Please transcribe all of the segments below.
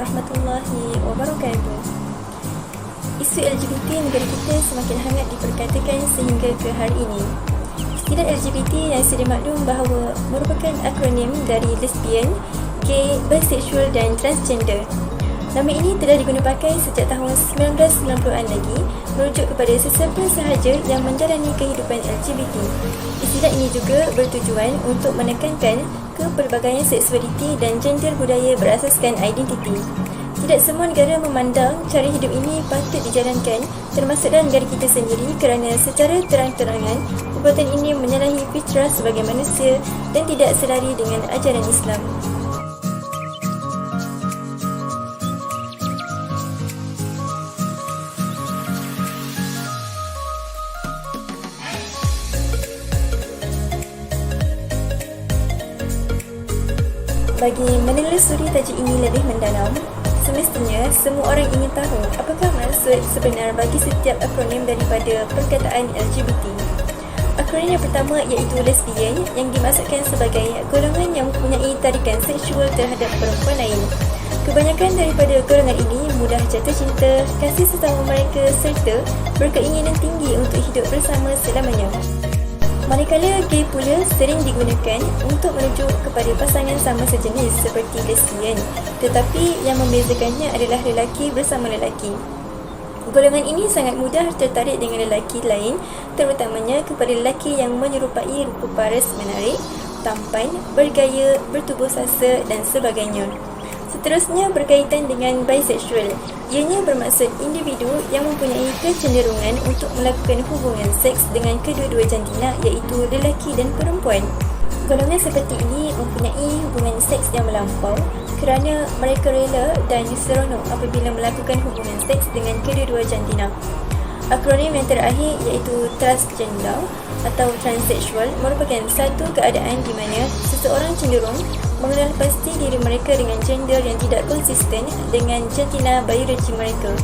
warahmatullahi wabarakatuh. Isu LGBT negara kita semakin hangat diperkatakan sehingga ke hari ini. Istilah LGBT yang sedia maklum bahawa merupakan akronim dari lesbian, gay, bisexual dan transgender. Nama ini telah digunapakai sejak tahun 1990-an lagi, merujuk kepada sesiapa sahaja yang menjalani kehidupan LGBT. Istilah ini juga bertujuan untuk menekankan kepelbagaian seksualiti dan gender budaya berasaskan identiti. Tidak semua negara memandang cara hidup ini patut dijalankan, termasuk dalam negara kita sendiri, kerana secara terang-terangan perbuatan ini menyalahi fitrah sebagai manusia dan tidak selari dengan ajaran Islam. Bagi menelusuri tajuk ini lebih mendalam, semestinya semua orang ingin tahu apakah maksud sebenar bagi setiap akronim daripada perkataan LGBT. Akronim yang pertama iaitu lesbian, yang dimaksudkan sebagai golongan yang mempunyai tarikan seksual terhadap perempuan lain. Kebanyakan daripada golongan ini mudah jatuh cinta, kasih sesama mereka serta berkeinginan tinggi untuk hidup bersama selamanya. Manakala gay pula sering digunakan untuk merujuk kepada pasangan sama sejenis seperti lesbian, tetapi yang membezakannya adalah lelaki bersama lelaki. Golongan ini sangat mudah tertarik dengan lelaki lain, terutamanya kepada lelaki yang menyerupai rupa paras menarik, tampan, bergaya, bertubuh sasa dan sebagainya. Seterusnya berkaitan dengan bisexual. Ianya bermaksud individu yang mempunyai kecenderungan untuk melakukan hubungan seks dengan kedua-dua jantina, iaitu lelaki dan perempuan. Golongan seperti ini mempunyai hubungan seks yang melampau kerana mereka rela dan seronok apabila melakukan hubungan seks dengan kedua-dua jantina. Akronim yang terakhir iaitu transgender atau transsexual merupakan satu keadaan di mana seseorang cenderung mengenal pasti diri mereka dengan gender yang tidak konsisten dengan jantina biologi mereka.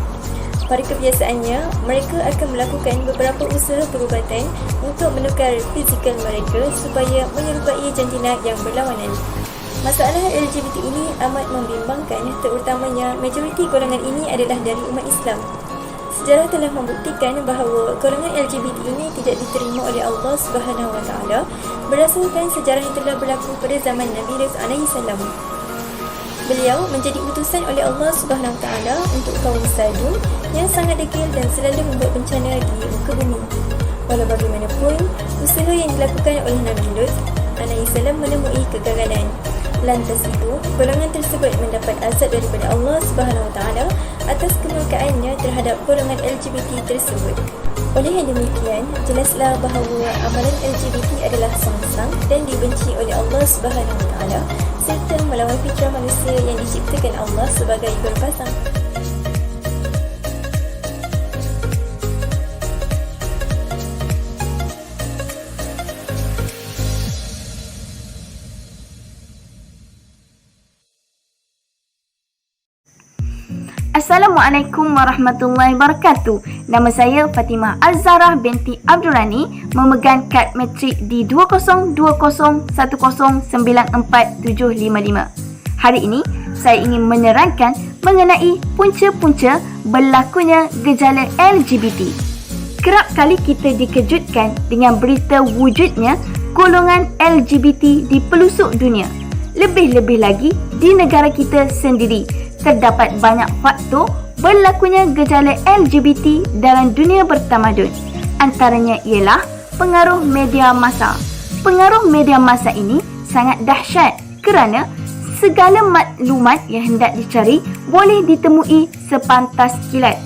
Pada kebiasaannya, mereka akan melakukan beberapa usaha perubatan untuk menukar fizikal mereka supaya menyerupai jantina yang berlawanan. Masalah LGBT ini amat membimbangkan, terutamanya majoriti golongan ini adalah dari umat Islam. Sejarah telah membuktikan bahawa golongan LGBT ini tidak diterima oleh Allah Subhanahu Wa Taala berdasarkan sejarah yang telah berlaku pada zaman Nabi Lut alaihissalam. Beliau menjadi utusan oleh Allah Subhanahu Wa Taala untuk kaum Sadum yang sangat degil dan selalu membuat bencana di muka bumi. Walau bagaimanapun, usaha yang dilakukan oleh Nabi Lut alaihissalam menemui kegagalan. Lantas itu, golongan tersebut mendapat azab daripada Allah Subhanahu Wa Taala atas kemurkaannya terhadap golongan LGBT tersebut. Oleh yang demikian, jelaslah bahawa amalan LGBT adalah songsang dan dibenci oleh Allah Subhanahu Wa Taala serta melawan fitrah manusia yang diciptakan Allah sebagai berpasang. Assalamualaikum warahmatullahi wabarakatuh. Nama saya Fatimah Al-Zarah binti Abdul Rani, memegang kad matrik di 2020109475. Hari ini saya ingin menerangkan mengenai punca-punca berlakunya gejala LGBT. Kerap kali kita dikejutkan dengan berita wujudnya golongan LGBT di pelosok dunia. Lebih-lebih lagi di negara kita sendiri. Terdapat banyak faktor berlakunya gejala LGBT dalam dunia bertamadun. Antaranya ialah pengaruh media massa. Pengaruh media massa ini sangat dahsyat kerana segala maklumat yang hendak dicari boleh ditemui sepantas kilat.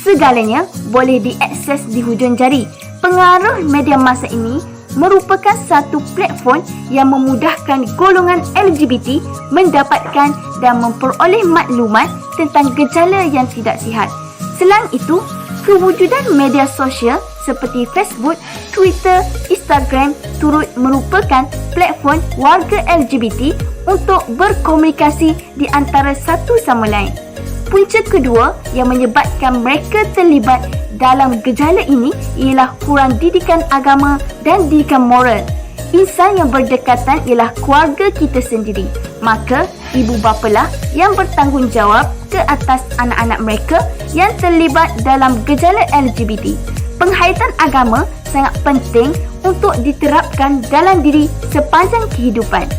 Segalanya boleh diakses di hujung jari. Pengaruh media massa ini merupakan satu platform yang memudahkan golongan LGBT mendapatkan dan memperoleh maklumat tentang gejala yang tidak sihat. Selain itu, kewujudan media sosial seperti Facebook, Twitter, Instagram turut merupakan platform warga LGBT untuk berkomunikasi di antara satu sama lain. Punca kedua yang menyebabkan mereka terlibat dalam gejala ini ialah kurang didikan agama dan didikan moral. Insan yang berdekatan ialah keluarga kita sendiri. Maka, ibu bapalah yang bertanggungjawab ke atas anak-anak mereka yang terlibat dalam gejala LGBT. Penghayatan agama sangat penting untuk diterapkan dalam diri sepanjang kehidupan.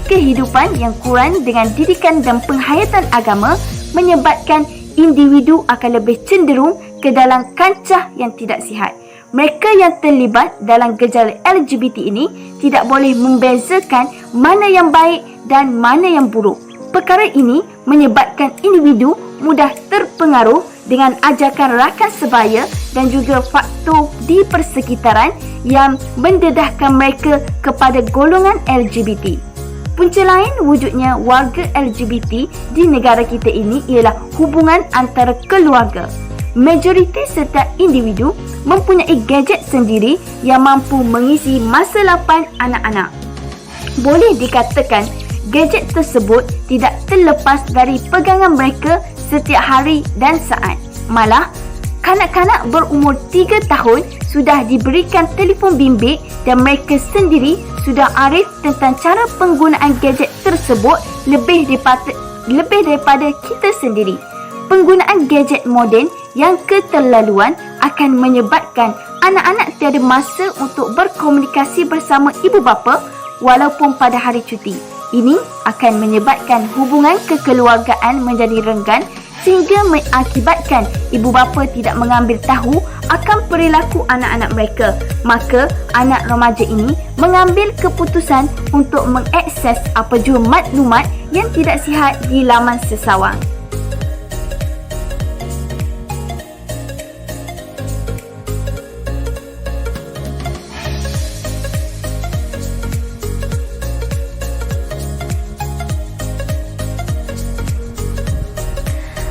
Kehidupan yang kurang dengan didikan dan penghayatan agama menyebabkan individu akan lebih cenderung ke dalam kancah yang tidak sihat. Mereka yang terlibat dalam gejala LGBT ini tidak boleh membezakan mana yang baik dan mana yang buruk. Perkara ini menyebabkan individu mudah terpengaruh dengan ajakan rakan sebaya dan juga faktor di persekitaran yang mendedahkan mereka kepada golongan LGBT. Punca lain wujudnya warga LGBT di negara kita ini ialah hubungan antara keluarga. Majoriti setiap individu mempunyai gadget sendiri yang mampu mengisi masa lapan anak-anak. Boleh dikatakan gadget tersebut tidak terlepas dari pegangan mereka setiap hari dan saat. Malah, kanak-kanak berumur 3 tahun sudah diberikan telefon bimbit dan mereka sendiri sudah arif tentang cara penggunaan gadget tersebut lebih daripada kita sendiri. Penggunaan gadget moden yang keterlaluan akan menyebabkan anak-anak tiada masa untuk berkomunikasi bersama ibu bapa walaupun pada hari cuti. Ini akan menyebabkan hubungan kekeluargaan menjadi renggan sehingga mengakibatkan ibu bapa tidak mengambil tahu akan perilaku anak-anak mereka. Maka anak remaja ini mengambil keputusan untuk mengakses apa jua maklumat yang tidak sihat di laman sesawang.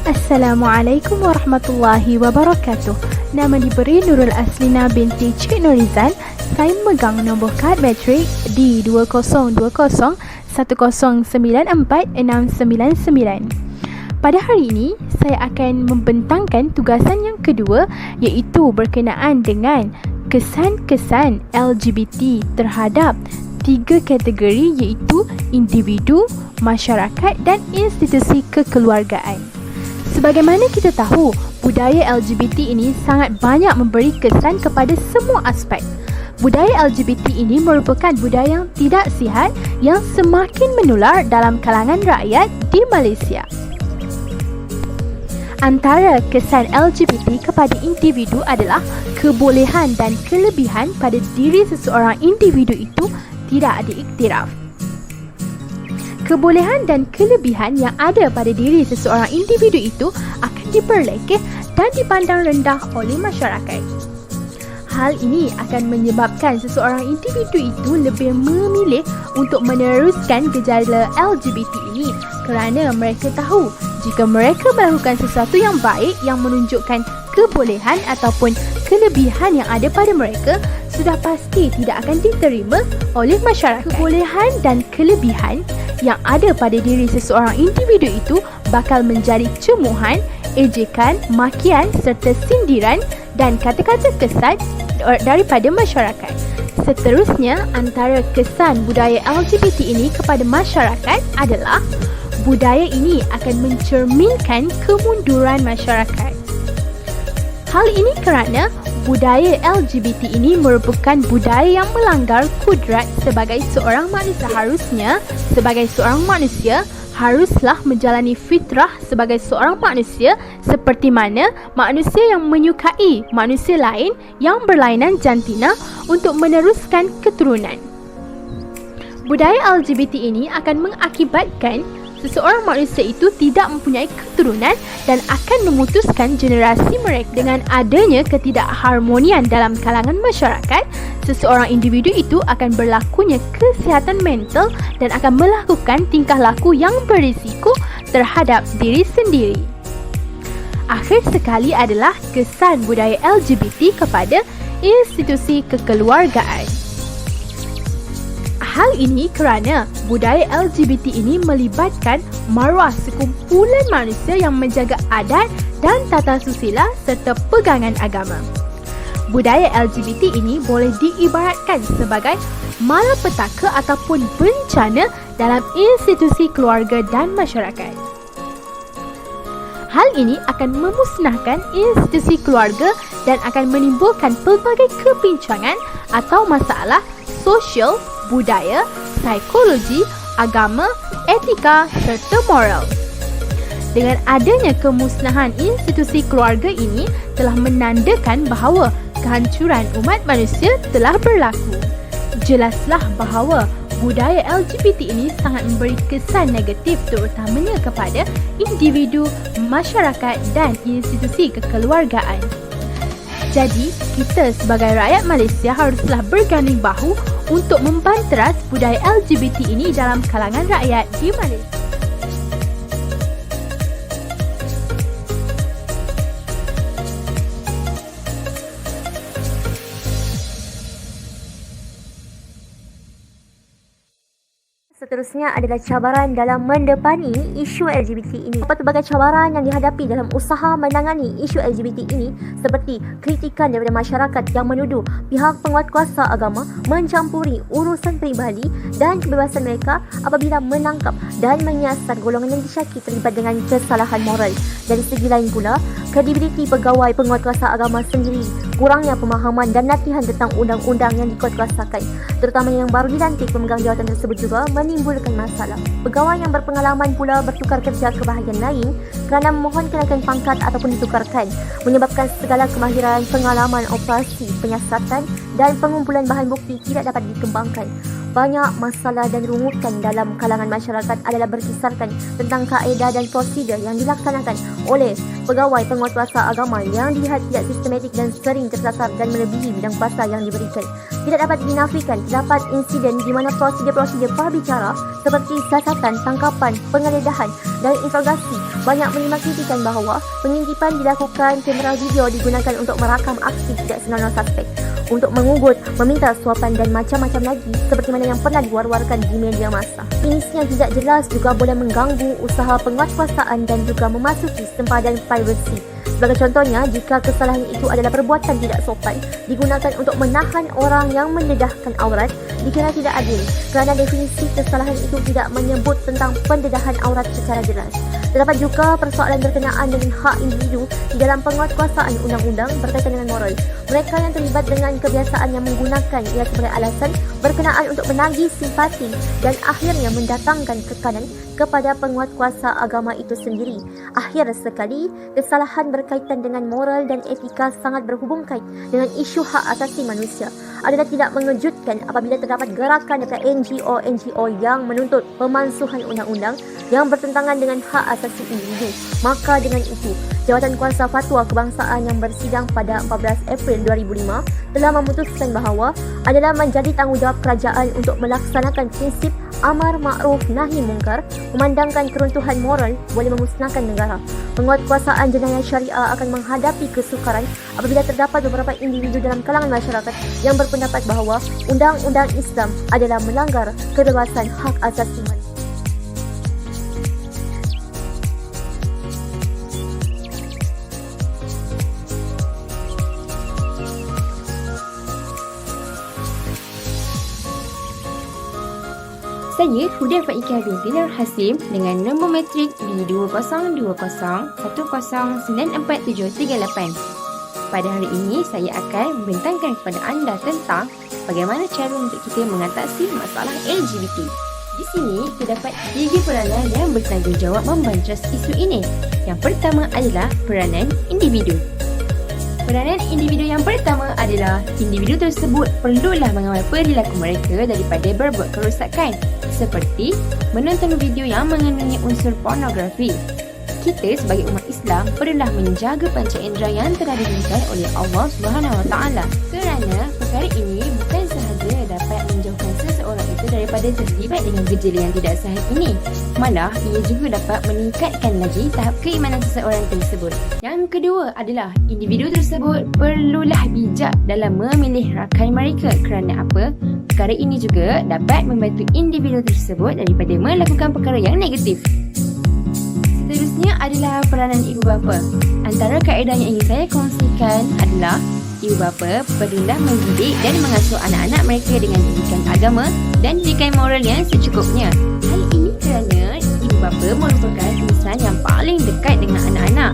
Assalamualaikum warahmatullahi wabarakatuh. Nama diberi Nurul Aslina binti Cik Nurizan. Saya memegang nombor kad metrik D2020109469. Pada hari ini, saya akan membentangkan tugasan yang kedua, iaitu berkenaan dengan kesan-kesan LGBT terhadap 3 kategori, iaitu individu, masyarakat dan institusi kekeluargaan. Sebagaimana kita tahu, budaya LGBT ini sangat banyak memberi kesan kepada semua aspek. Budaya LGBT ini merupakan budaya yang tidak sihat yang semakin menular dalam kalangan rakyat di Malaysia. Antara kesan LGBT kepada individu adalah kebolehan dan kelebihan pada diri seseorang individu itu tidak diiktiraf. Kebolehan dan kelebihan yang ada pada diri seseorang individu itu akan diperlekeh dan dipandang rendah oleh masyarakat. Hal ini akan menyebabkan seseorang individu itu lebih memilih untuk meneruskan gejala LGBT ini kerana mereka tahu jika mereka melakukan sesuatu yang baik yang menunjukkan kebolehan ataupun kelebihan yang ada pada mereka, sudah pasti tidak akan diterima oleh masyarakat. Kebolehan dan kelebihan yang ada pada diri seseorang individu itu bakal menjadi cemuhan, ejekan, makian serta sindiran dan kata-kata kesat daripada masyarakat. Seterusnya, antara kesan budaya LGBT ini kepada masyarakat adalah budaya ini akan mencerminkan kemunduran masyarakat. Hal ini kerana budaya LGBT ini merupakan budaya yang melanggar kudrat sebagai seorang manusia. Sebagai seorang manusia, haruslah menjalani fitrah sebagai seorang manusia seperti mana manusia yang menyukai manusia lain yang berlainan jantina untuk meneruskan keturunan. Budaya LGBT ini akan mengakibatkan seseorang manusia itu tidak mempunyai keturunan dan akan memutuskan generasi mereka. Dengan adanya ketidakharmonian dalam kalangan masyarakat, seseorang individu itu akan berlakunya kesihatan mental dan akan melakukan tingkah laku yang berisiko terhadap diri sendiri. Akhir sekali adalah kesan budaya LGBT kepada institusi kekeluargaan. Hal ini kerana budaya LGBT ini melibatkan maruah sekumpulan manusia yang menjaga adat dan tata susila serta pegangan agama. budaya LGBT ini boleh diibaratkan sebagai malapetaka ataupun bencana dalam institusi keluarga dan masyarakat. Hal ini akan memusnahkan institusi keluarga dan akan menimbulkan pelbagai kepincangan atau masalah sosial, budaya, psikologi, agama, etika serta moral. Dengan adanya kemusnahan institusi keluarga ini telah menandakan bahawa kehancuran umat manusia telah berlaku. Jelaslah bahawa budaya LGBT ini sangat memberi kesan negatif terutamanya kepada individu, masyarakat dan institusi kekeluargaan. Jadi, kita sebagai rakyat Malaysia haruslah berganding bahu untuk membanteras budaya LGBT ini dalam kalangan rakyat di Malaysia. Seterusnya adalah cabaran dalam mendepani isu LGBT ini. Pelbagai cabaran yang dihadapi dalam usaha menangani isu LGBT ini seperti kritikan daripada masyarakat yang menuduh pihak penguatkuasa agama mencampuri urusan peribadi dan kebebasan mereka apabila menangkap dan menyiasat golongan yang disyaki terlibat dengan kesalahan moral. Dari segi lain pula, kredibiliti pegawai penguatkuasa agama sendiri, kurangnya pemahaman dan latihan tentang undang-undang yang dikuatkuasakan, terutama yang baru dilantik pemegang jawatan tersebut juga menimbulkan masalah. Pegawai yang berpengalaman pula bertukar kerja ke bahagian lain kerana memohon kenaikan pangkat ataupun ditukarkan, menyebabkan segala kemahiran pengalaman operasi, penyiasatan dan pengumpulan bahan bukti tidak dapat dikembangkan. Banyak masalah dan rungutan dalam kalangan masyarakat adalah berkisarkan tentang kaedah dan prosedur yang dilaksanakan oleh pegawai penguatkuasa agama yang dilihat tidak sistematik dan sering tersasar dan melebihi bidang kuasa yang diberikan. Tidak dapat dinafikan terdapat insiden di mana prosedur-prosedur prabicara seperti siasatan, tangkapan, penggeledahan dan interogasi banyak menerima kritikan bahawa pengintipan dilakukan, kamera video digunakan untuk merakam aksi tidak senonoh suspek, untuk mengugut, meminta suapan dan macam-macam lagi seperti mana yang pernah diwar-warkan di media massa. Jenisnya tidak jelas juga boleh mengganggu usaha penguatkuasaan dan juga memasuki sempadan privasi. Sebagai contohnya, jika kesalahan itu adalah perbuatan tidak sopan digunakan untuk menahan orang yang mendedahkan aurat, dikira tidak adil kerana definisi kesalahan itu tidak menyebut tentang pendedahan aurat secara jelas. Terdapat juga persoalan berkenaan dengan hak individu di dalam penguatkuasaan undang-undang berkaitan dengan moral. Mereka yang terlibat dengan kebiasaan yang menggunakan ia sebagai alasan berkenaan untuk menagih simpati dan akhirnya mendatangkan tekanan kepada penguatkuasa agama itu sendiri. Akhir sekali, kesalahan berkaitan dengan moral dan etika sangat berhubung kait dengan isu hak asasi manusia. Adalah tidak mengejutkan apabila terdapat gerakan daripada NGO yang menuntut pemansuhan undang-undang yang bertentangan dengan hak asasi individu. Maka dengan itu, Jawatan Kuasa Fatwa Kebangsaan yang bersidang pada 14 April 2005 telah memutuskan bahawa adalah menjadi tanggungjawab kerajaan untuk melaksanakan prinsip amar makruf nahi mungkar, memandangkan keruntuhan moral boleh memusnahkan negara. Penguatkuasaan jenayah syariah akan menghadapi kesukaran apabila terdapat beberapa individu dalam kalangan masyarakat yang berpendapat bahawa undang-undang Islam adalah melanggar kebebasan hak asasi manusia. Saya Huda Faikah binti Nur Hasim dengan nombor matrik B2020109478. Pada hari ini saya akan membentangkan kepada anda tentang bagaimana cara untuk kita mengatasi masalah LGBT. Di sini terdapat 3 peranan yang bertanggungjawab membanteras isu ini. Yang pertama adalah peranan individu. Peranan individu yang pertama adalah individu tersebut perlulah mengawal perilaku mereka daripada berbuat kerosakan seperti menonton video yang mengandungi unsur pornografi. Kita sebagai umat Islam perlulah menjaga panca indera yang telah diberikan oleh Allah SWT kerana perkara ini bukan sahaja dapat menjauhkan seseorang itu daripada terlibat dengan gejala yang tidak sahih ini, malah ia juga dapat meningkatkan lagi tahap keimanan seseorang tersebut. Yang kedua adalah individu tersebut perlulah bijak dalam memilih rakan mereka. Kerana apa? Perkara ini juga dapat membantu individu tersebut daripada melakukan perkara yang negatif. Seterusnya adalah peranan ibu bapa. Antara kaedah yang ingin saya kongsikan adalah ibu bapa perlulah mendidik dan mengasuh anak-anak mereka dengan didikan agama dan didikan moral yang secukupnya. Hal ini kerana ibu bapa merupakan insan yang paling dekat dengan anak-anak.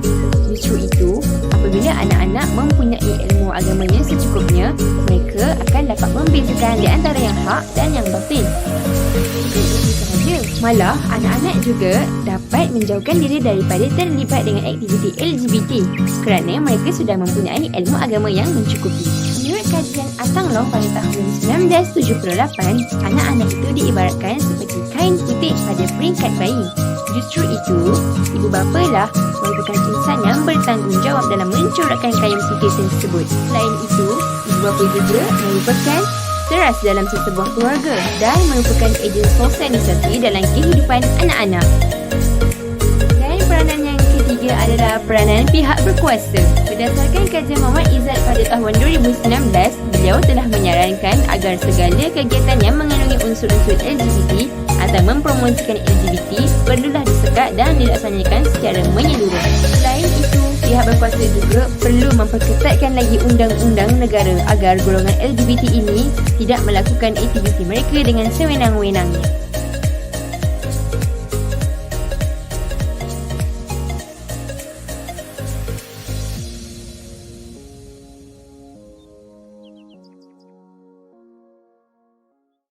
Justru itu, apabila anak-anak mempunyai ilmu agama yang secukupnya, mereka akan dapat membezakan di antara yang hak dan yang batil. Bukan itu sahaja, malah anak-anak juga dapat menjauhkan diri daripada terlibat dengan aktiviti LGBT kerana mereka sudah mempunyai ilmu agama yang mencukupi. Menurut kajian Atang Law pada tahun 1978, anak-anak itu diibaratkan seperti kain putih pada peringkat bayi. Justru itu, ibu bapa lah merupakan insan yang bertanggungjawab dalam mencorakkan kain putih tersebut. Selain itu, ibu bapa juga merupakan teras dalam sesebuah keluarga dan merupakan ejen sosialisasi dalam kehidupan anak-anak. Dan peranan yang ketiga adalah peranan pihak berkuasa. Berdasarkan kajian Muhammad Izzat pada tahun 2019, beliau telah menyarankan agar segala kegiatan yang mengandungi unsur-unsur LGBT atau mempromosikan LGBT perlulah disekat dan dilaksanakan secara menyeluruh. Selain itu, pihak berkuasa juga perlu memperketatkan lagi undang-undang negara agar golongan LGBT ini tidak melakukan aktiviti mereka dengan sewenang-wenangnya.